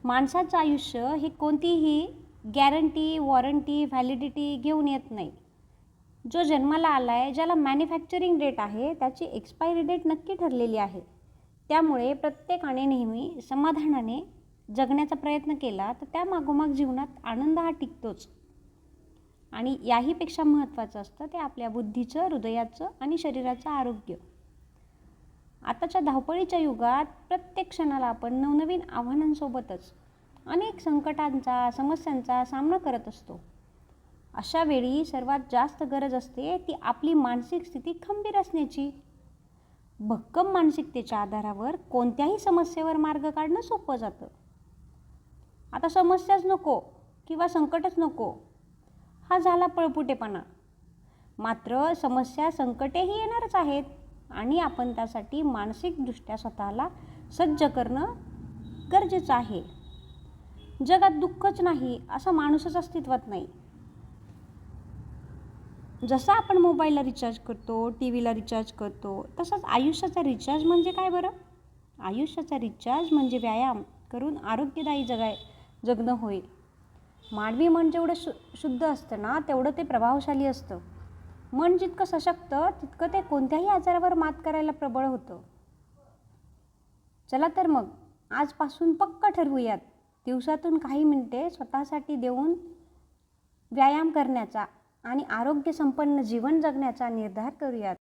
माणसाचं आयुष्य हे कोणतीही गॅरंटी, वॉरंटी, व्हॅलिडिटी घेऊन येत नाही. जो जन्माला आला आहे, ज्याला मॅन्युफॅक्चरिंग डेट आहे, त्याची एक्सपायरी डेट नक्की ठरलेली आहे. त्यामुळे प्रत्येकाने नेहमी समाधानाने जगण्याचा प्रयत्न केला तर त्या मागोमाग जीवनात आनंद हा टिकतोच. आणि याहीपेक्षा महत्त्वाचं असतं ते आपल्या बुद्धीचं, हृदयाचं आणि शरीराचं आरोग्य. आताच्या धावपळीच्या युगात प्रत्येक क्षणाला आपण नवनवीन आव्हानांसोबतच अनेक संकटांचा, समस्यांचा सामना करत असतो. अशा वेळी सर्वात जास्त गरज असते ती आपली मानसिक स्थिती खंबीर असण्याची. भक्कम मानसिकतेच्या आधारावर कोणत्याही समस्येवर मार्ग काढणं सोपं जातं. आता समस्याच नको किंवा संकटच नको हा झाला पळपुटेपणा. मात्र समस्या, संकटेही येणारच आहेत आणि आपण त्यासाठी मानसिकदृष्ट्या स्वतःला सज्ज करणं गरजेचं आहे. जगात दुःखच नाही असा माणूसच अस्तित्वात नाही. जसं आपण मोबाईलला रिचार्ज करतो, टी व्हीला रिचार्ज करतो, तसंच आयुष्याचा रिचार्ज म्हणजे काय बरं? आयुष्याचा रिचार्ज म्हणजे व्यायाम करून आरोग्यदायी जगणं होय. मानवी मन जेवढं शुद्ध असतं ना, तेवढं ते प्रभावशाली असतं. मन जितकं सशक्त तितकं ते कोणत्याही आजारावर मात करायला प्रबळ होतं. चला तर मग आजपासून पक्का ठरवूयात, दिवसातून काही मिनिटे स्वतःसाठी देऊन व्यायाम करण्याचा आणि आरोग्यसंपन्न जीवन जगण्याचा निर्धार करूयात.